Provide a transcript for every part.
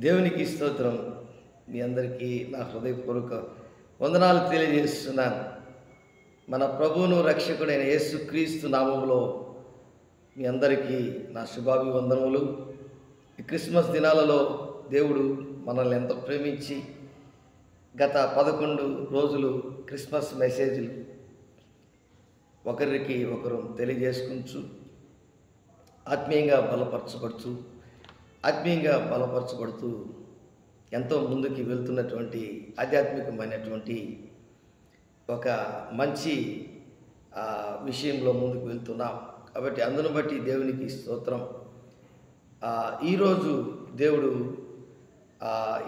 దేవునికి స్తోత్రం. మీ అందరికీ నా హృదయపూర్వక వందనాలు తెలియజేస్తున్నాను. మన ప్రభువును రక్షకుడైన యేసుక్రీస్తు నామములో మీ అందరికీ నా శుభాభివందనములు. ఈ క్రిస్మస్ దినాలలో దేవుడు మనల్ని ఎంతో ప్రేమించి గత 11 రోజులు క్రిస్మస్ మెసేజ్లు ఒకరికి ఒకరు తెలియజేసుకుంటూ ఆత్మీయంగా బలపరచబడుతూ ఎంతో ముందుకి వెళ్తున్నటువంటి ఆధ్యాత్మికమైనటువంటి ఒక మంచి విషయంలో ముందుకు వెళ్తున్నాం. కాబట్టి అందును బట్టి దేవునికి స్తోత్రం. ఈరోజు దేవుడు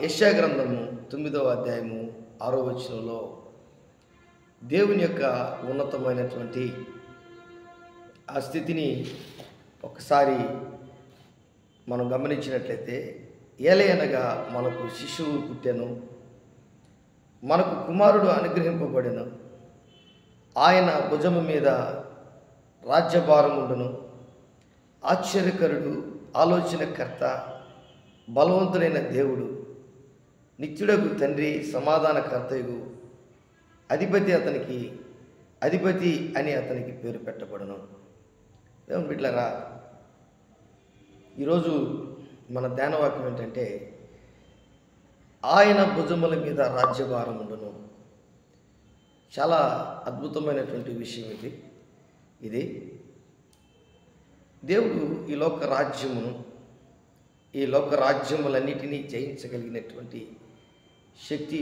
యెషయా గ్రంథము 9వ అధ్యాయము 6వ వచనంలో దేవుని యొక్క ఉన్నతమైనటువంటి ఆ స్థితిని ఒకసారి మనం గమనించినట్లయితే, ఏలయనగా మనకు శిశువు పుట్టెను, మనకు కుమారుడు అనుగ్రహింపబడెను, ఆయన భుజము మీద రాజ్యభారముండును, ఆశ్చర్యకరుడు, ఆలోచనకర్త, బలవంతుడైన దేవుడు, నిత్యుడగు తండ్రి, సమాధానకర్తయు, అధిపతి అని అతనికి పేరు పెట్టబడును. దేవుని బిడ్డలారా, ఈరోజు మన ధ్యానవాక్యం ఏంటంటే, ఆయన భుజముల మీద రాజ్యభారం ఉండును. చాలా అద్భుతమైనటువంటి విషయం ఇది. దేవుడు ఈ లోక రాజ్యములన్నిటినీ జయించగలిగినటువంటి శక్తి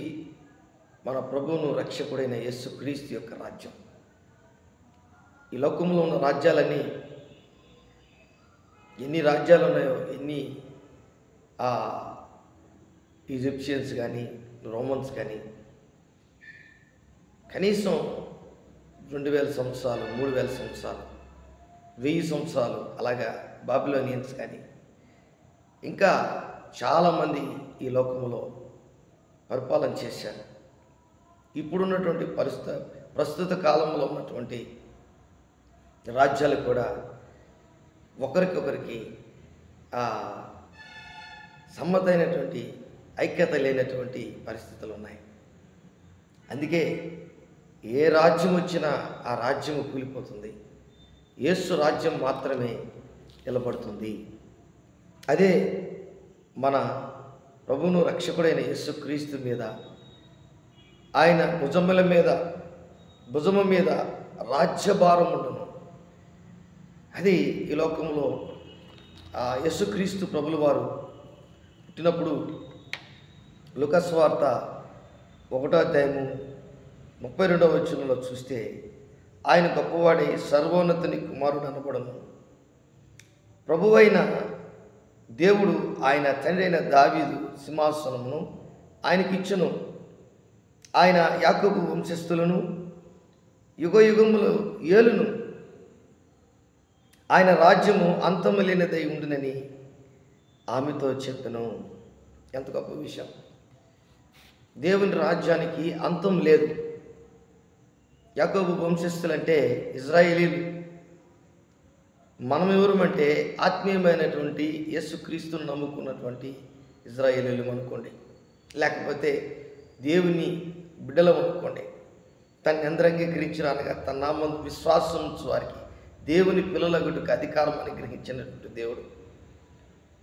మన ప్రభువును రక్షకుడైన యేసుక్రీస్తు యొక్క రాజ్యం. ఈ లోకంలో ఉన్న రాజ్యాలన్నీ, ఎన్ని రాజ్యాలు ఉన్నాయో, ఎన్ని ఈజిప్షియన్స్ కానీ రోమన్స్ కానీ కనీసం 2000 సంవత్సరాలు, 3000 సంవత్సరాలు, 1000 సంవత్సరాలు, అలాగా బాబిలోనియన్స్ కానీ ఇంకా చాలామంది ఈ లోకంలో పరిపాలన చేశారు. ఇప్పుడున్నటువంటి ప్రస్తుత కాలంలో ఉన్నటువంటి రాజ్యాలు కూడా ఒకరికొకరికి సమ్మతైనటువంటి ఐక్యత లేనటువంటి పరిస్థితులు ఉన్నాయి. అందుకే ఏ రాజ్యం వచ్చినా ఆ రాజ్యము కూలిపోతుంది. యేసు రాజ్యం మాత్రమే నిలబడుతుంది. అదే మన ప్రభువును రక్షకుడైన యేసుక్రీస్తు మీద, ఆయన భుజము మీద రాజ్యభారం ఉండును. అది ఈ లోకంలో యేసుక్రీస్తు ప్రభుల వారు పుట్టినప్పుడు లూకా సువార్త 1వ అధ్యాయము 32వ వచనంలో చూస్తే, ఆయన గొప్పవాడై సర్వోన్నతుని కుమారుడు అనబడను. ప్రభువైన దేవుడు ఆయన తండ్రి అయిన దావీదు సింహాసనమును ఆయనకిచ్చును. ఆయన యాకోబు వంశస్థులను యుగయుగములు ఏలును. ఆయన రాజ్యము అంతము లేనిదై ఉండునని ఆమెతో చెప్పెను. ఎంత గొప్ప విషయం! దేవుని రాజ్యానికి అంతం లేదు. యాకోబు వంశస్థులంటే ఇజ్రాయేలీలు. మనం ఎవరమంటే ఆత్మీయమైనటువంటి యేసుక్రీస్తును నమ్ముకున్నటువంటి ఇజ్రాయేలీలు అనుకోండి, లేకపోతే దేవుని బిడ్డలం అనుకోండి. తన్ని అందరూ అంగీకరించిన అనగా తన నామం విశ్వాసం ఉంచు వారికి దేవుని పిల్లలగుటకు అధికారం అనుగ్రహించినటువంటి దేవుడు.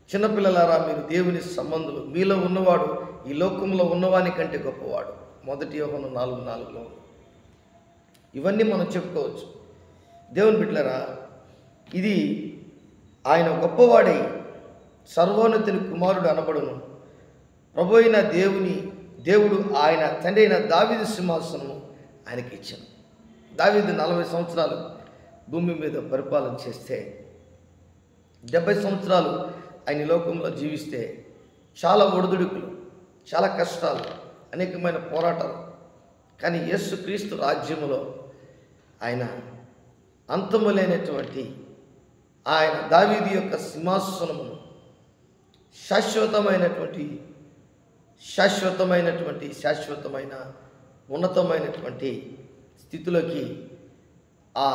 చిన్నపిల్లలారా, మీరు దేవుని సంబంధులు. మీలో ఉన్నవాడు ఈ లోకంలో ఉన్నవాని కంటే గొప్పవాడు. 1 యోహాను 4:4లో ఇవన్నీ మనం చెప్పుకోవచ్చు. దేవుని బిడ్డలారా, ఇది ఆయన గొప్పవాడై సర్వోన్నతుని కుమారుడు అనబడును. ప్రభు అయిన దేవుడు ఆయన తండ్రి అయిన దావీదు సింహాసనము ఆయనకి ఇచ్చాను. దావీదు 40 సంవత్సరాలు భూమి మీద పరిపాలన చేస్తే, 70 సంవత్సరాలు ఆయన లోకంలో జీవిస్తే, చాలా ఒడిదుడుకులు, చాలా కష్టాలు, అనేకమైన పోరాటాలు. కానీ యేసుక్రీస్తు రాజ్యములో ఆయన అంతము లేనటువంటి ఆయన దావీదు యొక్క సింహాసనమును శాశ్వతమైన ఉన్నతమైనటువంటి స్థితిలోకి ఆ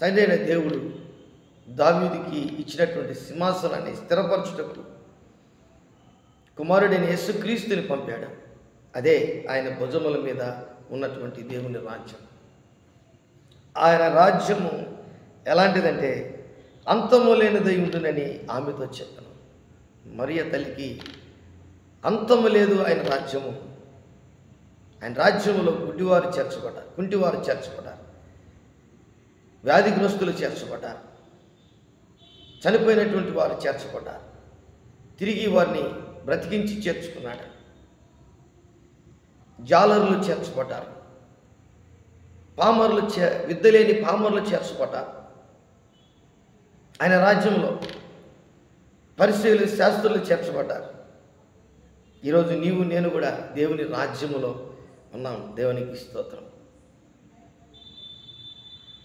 తండ్రి అయిన దేవుడు దావీదుకి ఇచ్చినటువంటి సింహాసనాన్ని స్థిరపరచుటకు కుమారుడైన యేసుక్రీస్తుని పంపాడు. అదే ఆయన భుజముల మీద ఉన్నటువంటి దేవుని రాజ్యం. ఆయన రాజ్యము ఎలాంటిదంటే అంతము లేనిదై ఉండునని ఆమెతో చెప్పాను. మరియ తల్లికి అంతము లేదు ఆయన రాజ్యము. ఆయన రాజ్యములో గుడ్డివారు చేర్చబడ్డారు, కుంటివారు చేర్చబడ్డారు, వ్యాధిగ్రస్తులు చేర్చబడ్డారు, చనిపోయినటువంటి వారు చేర్చబడ్డారు. తిరిగి వారిని బ్రతికించి చేర్చుకున్నాడు. జాలరులు చేర్చబడ్డారు, పామరులు విద్యలేని పామరులు చేర్చబడ్డారు. ఆయన రాజ్యంలో పరిచయులు, శాస్త్రులు చేర్చబడ్డారు. ఈరోజు నీవు నేను కూడా దేవుని రాజ్యములో ఉన్నాం. దేవునికి స్తోత్రం.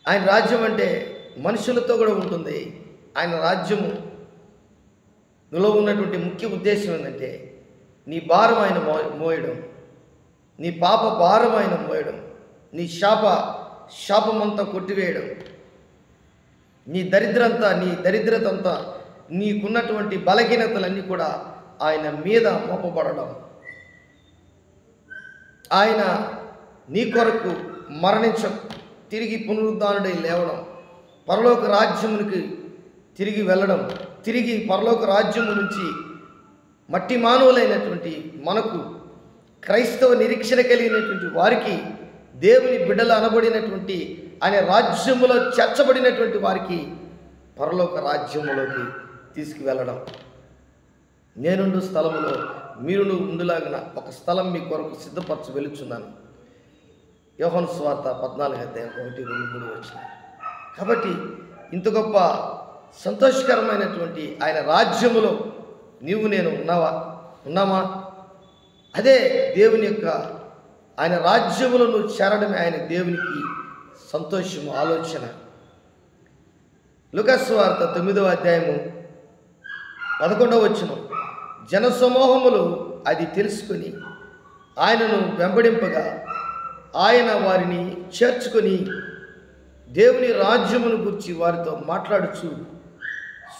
ఆయన రాజ్యం అంటే మనుషులతో కూడా ఉంటుంది. ఆయన రాజ్యములో ఉన్నటువంటి ముఖ్య ఉద్దేశం ఏంటంటే నీ భారం ఆయన మోయడం, నీ పాప భారం ఆయన మోయడం, నీ శాపమంతా కొట్టివేయడం, నీ దరిద్రతంతా నీకున్నటువంటి బలహీనతలన్నీ కూడా ఆయన మీద మోపబడడం, ఆయన నీ కొరకు తిరిగి పునరుద్ధానుడై లేవడం, పరలోక రాజ్యమునికి తిరిగి వెళ్ళడం, తిరిగి పరలోక రాజ్యము నుంచి మట్టి మానవులైనటువంటి మనకు, క్రైస్తవ నిరీక్షణ కలిగినటువంటి వారికి, దేవుని బిడ్డలు అనబడినటువంటి ఆయన రాజ్యములో చేర్చబడినటువంటి వారికి పరలోక రాజ్యములోకి తీసుకువెళ్ళడం. నేనుండు స్థలములో మీరు ఉండులాగిన ఒక స్థలం మీ కొరకు సిద్ధపరచ వెలుచున్నాను. యోహాను సువార్త 14:1-2 కాబట్టి ఇంత గొప్ప సంతోషకరమైనటువంటి ఆయన రాజ్యములో నీవు నేను ఉన్నామా? అదే దేవుని యొక్క ఆయన రాజ్యములో నువ్వు చేరడమే ఆయన దేవునికి సంతోషము, ఆలోచన. లూకా సువార్త 9:11 జనసమూహములు అది తెలుసుకొని ఆయనను వెంబడింపగా ఆయన వారిని చేర్చుకొని దేవుని రాజ్యమును గురించి వారితో మాట్లాడుచు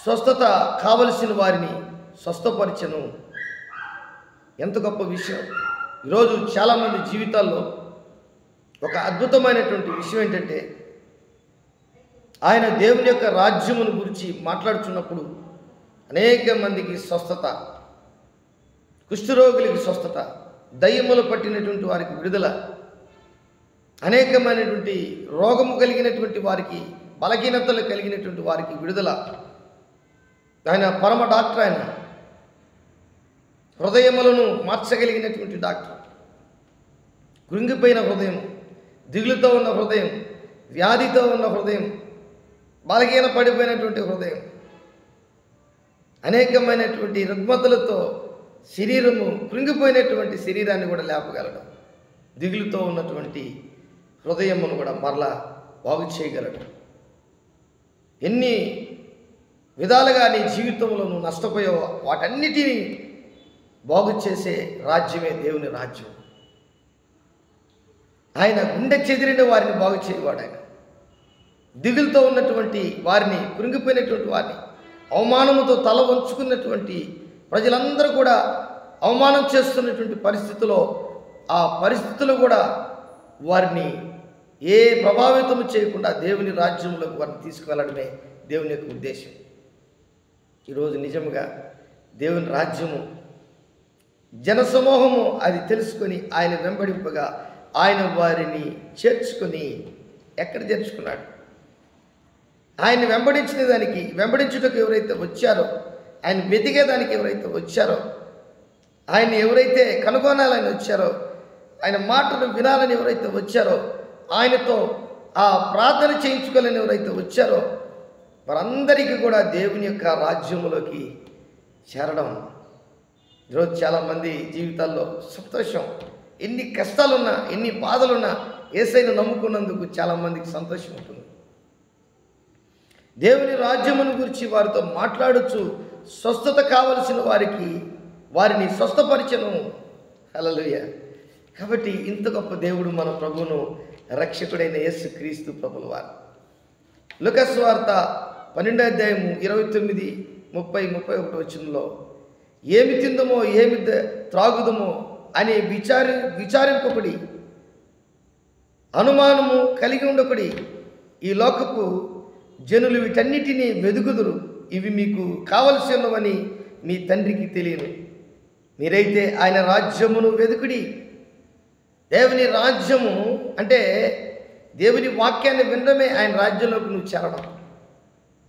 స్వస్థత కావలసిన వారిని స్వస్థపరిచెను. ఎంత గొప్ప విషయం! ఈరోజు చాలామంది జీవితాల్లో ఒక అద్భుతమైనటువంటి విషయం ఏంటంటే ఆయన దేవుని యొక్క రాజ్యమును గురించి మాట్లాడుతున్నప్పుడు అనేక మందికి స్వస్థత, కుష్ఠరోగులకి స్వస్థత, దయ్యములు పట్టినటువంటి వారికి విడుదల, అనేకమైనటువంటి రోగము కలిగినటువంటి వారికి, బలహీనతలు కలిగినటువంటి వారికి విడుదల. ఆయన పరమ డాక్టర్. ఆయన హృదయములను మార్చగలిగినటువంటి డాక్టర్. కృంగిపోయిన హృదయం, దిగులుతో ఉన్న హృదయం, వ్యాధితో ఉన్న హృదయం, బలహీన పడిపోయినటువంటి హృదయం, అనేకమైనటువంటి రుగ్మతలతో శరీరము కృంగిపోయినటువంటి శరీరాన్ని కూడా లేపగలడం, దిగులుతో ఉన్నటువంటి హృదయమును కూడా మరలా బాగు చేయగలడు. ఎన్ని విధాలుగా నీ జీవితంలో నువ్వు నష్టపోయావో వాటన్నిటినీ బాగు చేసే రాజ్యమే దేవుని రాజ్యం. ఆయన గుండె చెదిరిన వారిని బాగు చేయవాడు. ఆయన దిగులుతో ఉన్నటువంటి వారిని, కృంగిపోయినటువంటి వారిని, అవమానముతో తల వంచుకున్నటువంటి ప్రజలందరూ కూడా అవమానం చేస్తున్నటువంటి పరిస్థితిలో, ఆ పరిస్థితులు కూడా వారిని ఏ ప్రభావితము చేయకుండా దేవుని రాజ్యంలోకి వారిని తీసుకువెళ్ళడమే దేవుని యొక్క ఉద్దేశం. ఈరోజు నిజంగా దేవుని రాజ్యము జనసమూహము అది తెలుసుకొని ఆయన వెంబడింపగా ఆయన వారిని చేర్చుకొని ఎక్కడ చేర్చుకున్నాడు? ఆయన వెంబడించిన దానికి, వెంబడించుటకు ఎవరైతే వచ్చారో, ఆయన వెతికేదానికి ఎవరైతే వచ్చారో, ఆయన ఎవరైతే కనుగొనాలని వచ్చారో, ఆయన మాటలు వినాలని ఎవరైతే వచ్చారో, ఆయనతో ఆ ప్రార్థన చేయించుకోవాలని ఎవరైతే వచ్చారో వారందరికీ కూడా దేవుని యొక్క రాజ్యములోకి చేరడం. ఈరోజు చాలామంది జీవితాల్లో సంతోషం, ఎన్ని కష్టాలున్నా, ఎన్ని బాధలున్నా యేసయ్యను నమ్ముకున్నందుకు చాలామందికి సంతోషం ఉంటుంది. దేవుని రాజ్యమును గురించి వారితో మాట్లాడుచు స్వస్థత కావలసిన వారిని స్వస్థపరిచెను. హల్లెలూయా. కాబట్టి ఇంత గొప్ప దేవుడు మన ప్రభువును, రక్షకుడైన యేసుక్రీస్తు ప్రభుల వారు. లూకా సువార్త 12:29, 30, 31 ఏమి తిందుమో ఏమి త్రాగుదమో అని విచారింపకుడి, అనుమానము కలిగి ఉండకుడి. ఈ లోకపు జనులు వీటన్నిటినీ వెదుకుదురు, ఇవి మీకు కావలసి ఉన్నవని మీ తండ్రికి తెలియను. మీరైతే ఆయన రాజ్యమును వెదుకుడి. దేవుని రాజ్యము అంటే దేవుని వాక్యాన్ని వినడమే ఆయన రాజ్యంలోకి నువ్వు చేరడం.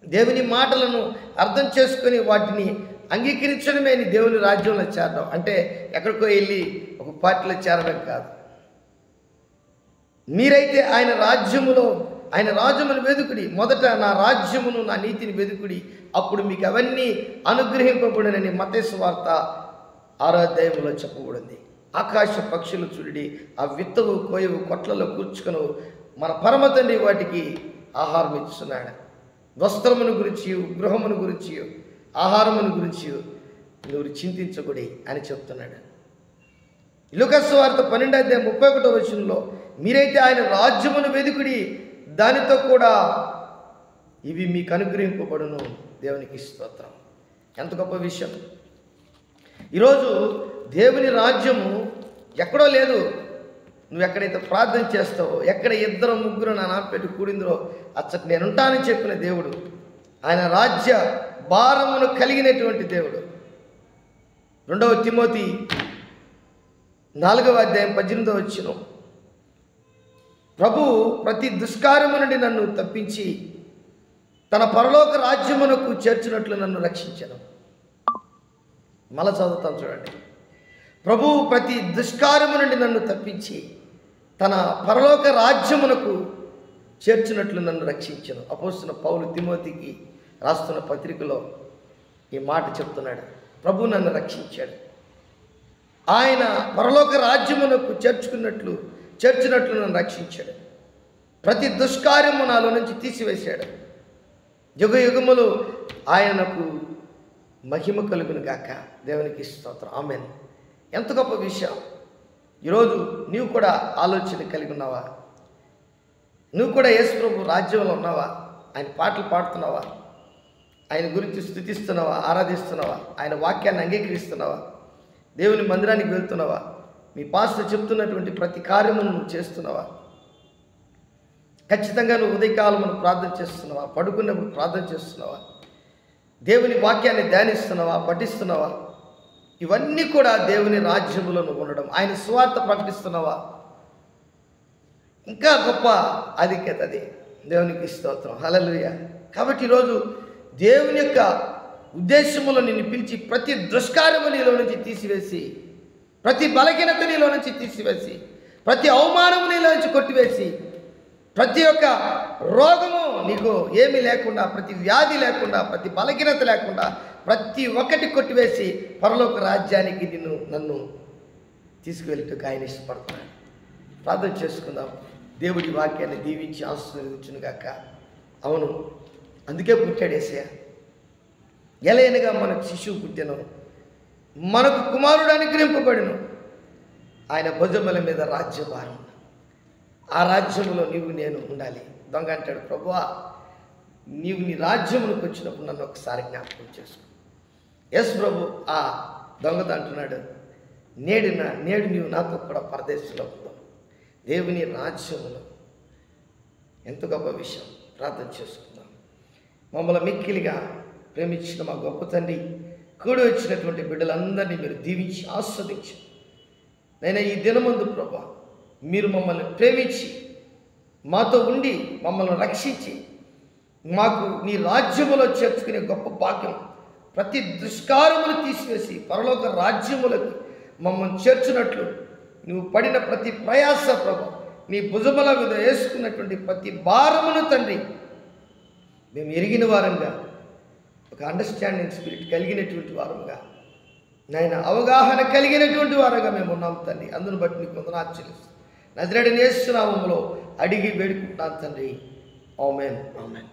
దేవుని మాటలను అర్థం చేసుకొని వాటిని అంగీకరించడమే నీ దేవుని రాజ్యంలో చేరడం. అంటే ఎక్కడికో వెళ్ళి ఒక పార్టీలో చేరడం కాదు. మీరైతే ఆయన రాజ్యమును వెదుకుడి. మొదట నా రాజ్యమును నా నీతిని వెదుకుడి, అప్పుడు మీకు అవన్నీ అనుగ్రహింపబడునని మత్తయి సువార్త 6వ అధ్యాయంలో చెప్పబడింది. ఆకాశ పక్షులు చూడి, ఆ విత్తవు కోయవు కొట్లలో కూర్చుకును, మన పరమ తండ్రి వాటికి ఆహారం ఇస్తున్నాడు. వస్త్రమును గురించి, గృహమును గురించి, ఆహారమును గురించి నువ్వు చింతించకూడి అని చెప్తున్నాడు. లూకా సువార్త 12వ అధ్యాయం 31వ వచనంలో మీరైతే ఆయన రాజ్యమును వెదుకుడి, దానితో కూడా ఇవి మీకు అనుగ్రహింపబడును. దేవునికి స్తోత్రం. ఎంత గొప్ప విషయం! ఈరోజు దేవుని రాజ్యము ఎక్కడో లేదు. నువ్వు ఎక్కడైతే ప్రార్థన చేస్తావో, ఎక్కడ 2 3 నా నామ పెట్టి కూడిందో అచ్చట నేను ఉంటానని చెప్పిన దేవుడు, ఆయన రాజ్య భారమును కలిగినటువంటి దేవుడు. 2వ తిమోతి 4వ అధ్యాయం 18వ వచనం, ప్రభువు ప్రతి దుష్కార్యము నుండి నన్ను తప్పించి తన పరలోక రాజ్యమునకు చేర్చినట్లు నన్ను రక్షించను. మళ్ళా చదువుతాను చూడండి. ప్రభువు ప్రతి దుష్కార్యము నుండి నన్ను తప్పించి తన పరలోక రాజ్యమునకు చేర్చినట్లు నన్ను రక్షించను. అపోస్తలుడైన పౌలు తిమోతికి రాస్తున్న పత్రికలో ఈ మాట చెప్తున్నాడు. ప్రభువు నన్ను రక్షించాడు, ఆయన పరలోక రాజ్యమునకు చేర్చినట్లు నన్ను రక్షించాడు. ప్రతి దుష్కార్యము నాలో నుంచి తీసివేశాడు. యుగ యుగములు ఆయనకు మహిమ కలుగును గాక. దేవునికి స్తోత్రం. ఆమేన్. ఎంత గొప్ప విషయం! ఈరోజు నీవు కూడా ఆలోచన కలిగి ఉన్నావా? నువ్వు కూడా యేసు ప్రభు రాజ్యంలో ఉన్నావా? ఆయన పాటలు పాడుతున్నావా? ఆయన గురించి స్తుతిస్తున్నావా? ఆరాధిస్తున్నావా? ఆయన వాక్యాన్ని అంగీకరిస్తున్నావా? దేవుని మందిరానికి వెళ్తున్నావా? మీ పాస్టర్ చెప్తున్నటువంటి ప్రతి కార్యమును నువ్వు చేస్తున్నావా? ఖచ్చితంగా నువ్వు ఉదయకాలమును ప్రార్థన చేస్తున్నావా? పడుకున్నప్పుడు ప్రార్థన చేస్తున్నావా? దేవుని వాక్యాన్ని ధ్యానిస్తున్నావా? పఠిస్తున్నావా? ఇవన్నీ కూడా దేవుని రాజ్యములో నువ్వు ఉండడం. ఆయన సువార్త ప్రకటిస్తున్నావా? ఇంకా గొప్ప ఆధిక్యత అది. దేవునికి స్తోత్రం. హల్లెలూయా. కాబట్టి ఈరోజు దేవుని యొక్క ఉద్దేశములో నిన్ను పిలిచి ప్రతి దుష్కార్యము నీలో నుంచి తీసివేసి, ప్రతి బలహీనత నీలో నుంచి తీసివేసి, ప్రతి అవమానము నీలో నుంచి కొట్టివేసి, ప్రతి ఒక్క రోగము నీకు ఏమీ లేకుండా, ప్రతి వ్యాధి లేకుండా, ప్రతి బలహీనత లేకుండా ప్రతి ఒక్కటి కొట్టివేసి పరలోక రాజ్యానికి నన్ను తీసుకువెళ్ళటకు ఆయన ఇష్టపడుతున్నాడు. ప్రార్థన చేసుకుందాం. దేవుడి వాక్యాన్ని దీవించి ఆశీర్వదించును గాక. అవును, అందుకే పుట్టాడు యేసయ్య. ఎలయనగా మనకు శిశువు పుట్టెను, మనకు కుమారుడు అనుగ్రహింపబడెను, ఆయన భుజముల మీద రాజ్యభారం. ఆ రాజ్యములో నీవు నేను ఉండాలి. దొంగ అంటాడు, ప్రభువా నీవు నీ రాజ్యములకు వచ్చినప్పుడు నన్ను ఒకసారి జ్ఞాపకం చేసుకో. ఎస్ ప్రభు ఆ దొంగతో అంటున్నాడు, నేడు నీవు నాతో కూడా పరదేశంలో ఉందాం, దేవుని రాజ్యములో. ఎంత గొప్ప విషయం! ప్రార్థన చేసుకుందాం. మమ్మల్ని మిక్కిలిగా ప్రేమించిన మా గొప్ప తండ్రి, కూడి వచ్చినటువంటి బిడ్డలందరినీ మీరు దీవించి ఆస్వాదించి, నేను ఈ దినమందు ప్రభా మీరు మమ్మల్ని ప్రేమించి మాతో ఉండి మమ్మల్ని రక్షించి మాకు నీ రాజ్యములో చేర్చుకునే గొప్ప భాగ్యం, ప్రతి దుష్కారములు తీసివేసి పరలోక రాజ్యములకు మమ్మల్ని చేర్చున్నట్లు నువ్వు పడిన ప్రతి ప్రయాస ప్రభు, నీ భుజముల మీద వేసుకున్నటువంటి ప్రతి భారమును తండ్రి మేము ఎరిగిన వారంగా, ఒక అండర్స్టాండింగ్ స్పిరిట్ కలిగినటువంటి వారంగా, నాయన అవగాహన కలిగినటువంటి వారంగా మేము ఉన్నాం తండ్రి. అందును బట్టి నీకు వందనాలు చెల్లిస్తాం. నజరేయుడైన యేసు నామములో అడిగి వేడుకుంటున్నాను తండ్రి. ఆమేన్. ఆమేన్.